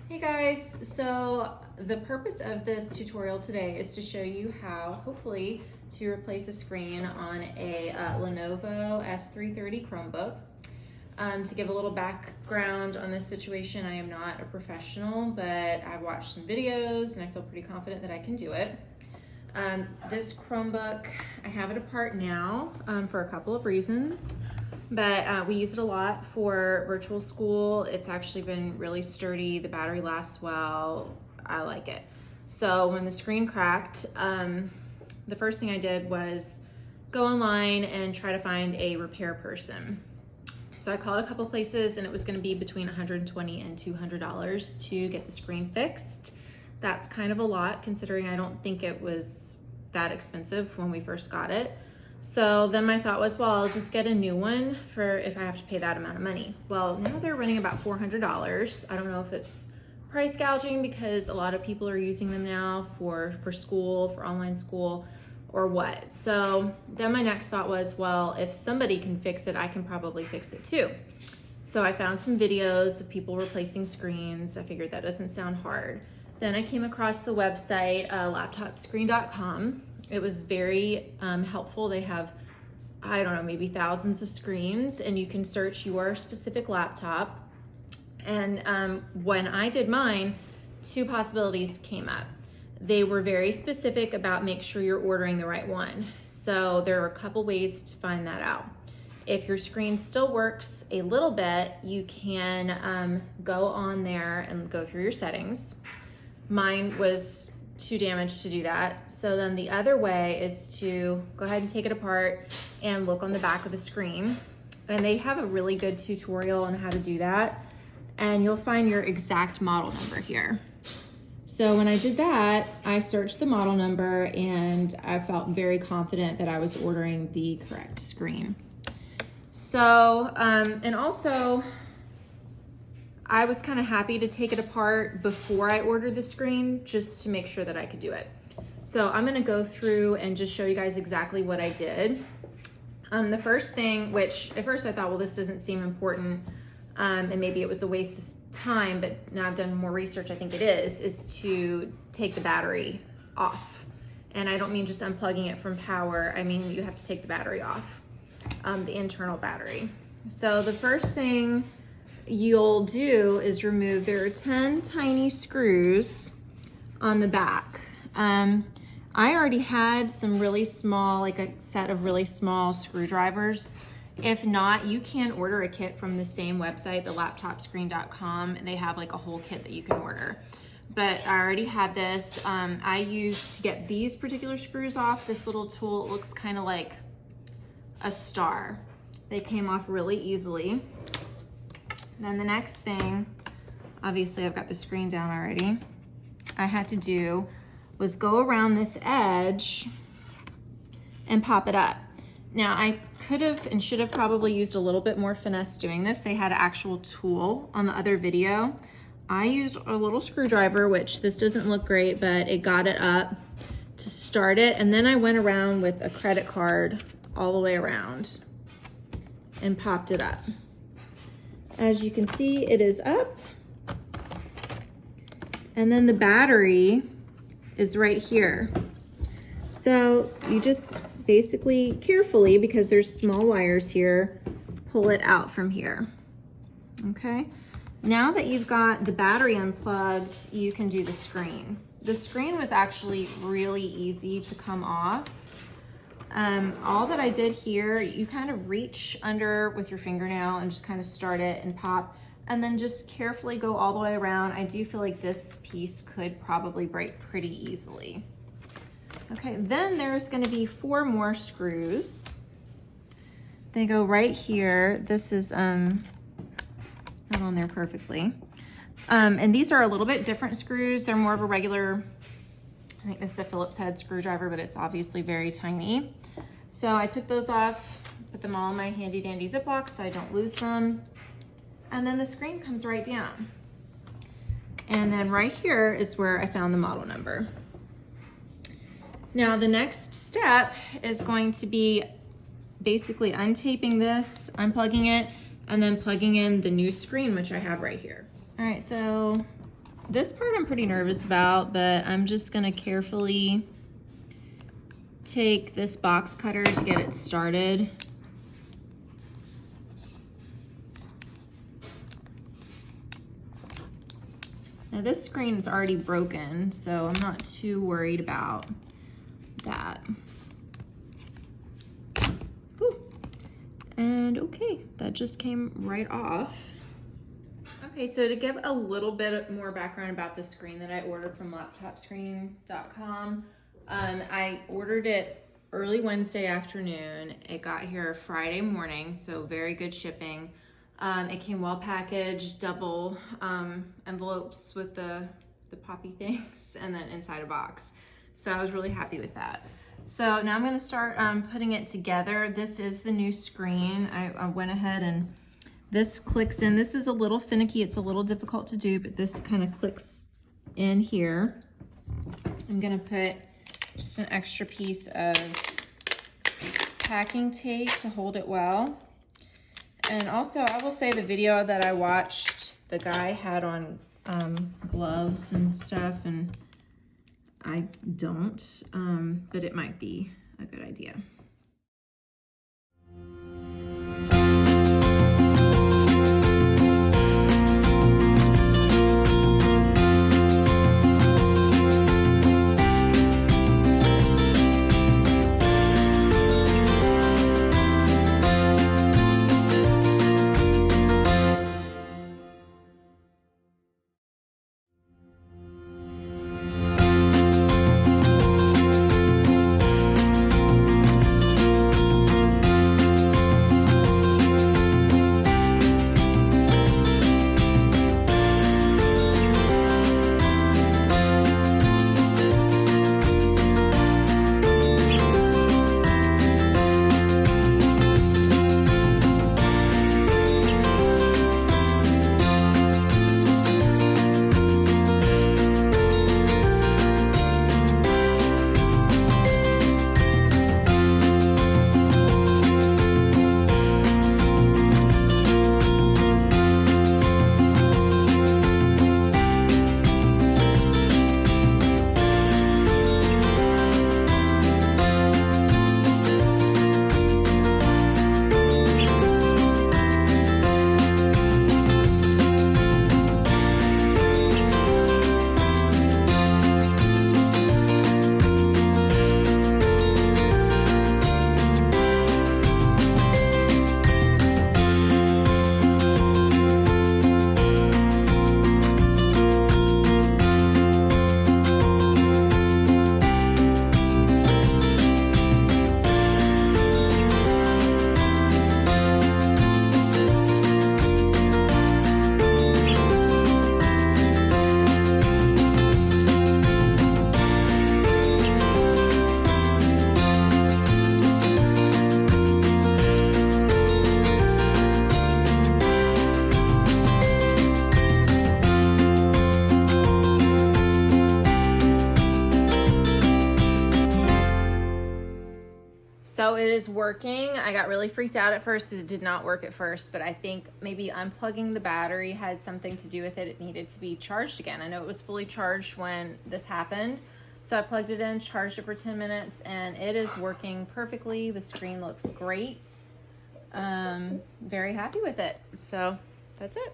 Hey guys, so the purpose of this tutorial today is to show you how, hopefully, to replace a screen on a Lenovo S330 Chromebook. To give a little background on this situation, I am not a professional, but I've watched some videos and I feel pretty confident that I can do it. This Chromebook, I have it apart now for a couple of reasons. But we use it a lot for virtual school. It's actually been really sturdy. The battery lasts well. I like it. So when the screen cracked, the first thing I did was go online and try to find a repair person. So I called a couple places and it was gonna be between $120 and $200 to get the screen fixed. That's kind of a lot considering I don't think it was that expensive when we first got it. So then my thought was, well, I'll just get a new one for if I have to pay that amount of money. Well, now they're running about $400. I don't know if it's price gouging because a lot of people are using them now for school, for online school, or what. So then my next thought was, well, if somebody can fix it, I can probably fix it too. So I found some videos of people replacing screens. I figured that doesn't sound hard. Then I came across the website, laptopscreen.com. It was very helpful. They have, I don't know, maybe thousands of screens and you can search your specific laptop. And when I did mine, two possibilities came up. They were very specific about make sure you're ordering the right one. So there are a couple ways to find that out. If your screen still works a little bit, you can go on there and go through your settings. Mine was too damaged to do that. So then the other way is to go ahead and take it apart and look on the back of the screen. And they have a really good tutorial on how to do that. And you'll find your exact model number here. So when I did that, I searched the model number and I felt very confident that I was ordering the correct screen. So, and also, I was kind of happy to take it apart before I ordered the screen just to make sure that I could do it. So I'm gonna go through and just show you guys exactly what I did. The first thing, which at first I thought, well, this doesn't seem important and maybe it was a waste of time, but now I've done more research, I think it is to take the battery off. And I don't mean just unplugging it from power, I mean you have to take the battery off, the internal battery. So the first thing you'll do is remove, there are 10 tiny screws on the back. I already had some really small, like a set of really small screwdrivers. If not, you can order a kit from the same website, the laptopscreen.com. They have like a whole kit that you can order. But I already had this. I used to get these particular screws off, this little tool. It looks kind of like a star. They came off really easily. Then the next thing, obviously I've got the screen down already, I had to do was go around this edge and pop it up. Now I could have and should have probably used a little bit more finesse doing this. They had an actual tool on the other video. I used a little screwdriver, which this doesn't look great, but it got it up to start it. And then I went around with a credit card all the way around and popped it up. As you can see, it is up. And then the battery is right here. So you just basically carefully, because there's small wires here, pull it out from here. Okay. Now that you've got the battery unplugged, you can do the screen. The screen was actually really easy to come off. All that I did here, you kind of reach under with your fingernail and just kind of start it and pop, and then just carefully go all the way around. I do feel like this piece could probably break pretty easily. Okay, then there's gonna be 4 more screws. They go right here. This is not on there perfectly. And these are a little bit different screws. They're more of a regular, I think this is a Phillips head screwdriver, but it's obviously very tiny. So I took those off, put them all in my handy dandy Ziploc so I don't lose them. And then the screen comes right down. And then right here is where I found the model number. Now the next step is going to be basically untaping this, unplugging it, and then plugging in the new screen, which I have right here. All right, so This part I'm pretty nervous about, but I'm just gonna carefully take this box cutter to get it started. Now this screen is already broken, so I'm not too worried about that. Whew. And okay, that just came right off. Okay, so to give a little bit more background about the screen that I ordered from laptopscreen.com, I ordered it early Wednesday afternoon. It got here Friday morning, so very good shipping. It came well packaged, double envelopes with the poppy things, and then inside a box. So I was really happy with that. So now I'm gonna start putting it together. This is the new screen. I went ahead and this clicks in. This is a little finicky. It's a little difficult to do, but this kind of clicks in here. I'm gonna put just an extra piece of packing tape to hold it well. And also, I will say the video that I watched, the guy had on gloves and stuff, and I don't, but it might be a good idea. So it is working. I got really freaked out at first because it did not work at first, but I think maybe unplugging the battery had something to do with it. It needed to be charged again. I know it was fully charged when this happened. So I plugged it in, charged it for 10 minutes, and it is working perfectly. The screen looks great. Very happy with it. So that's it.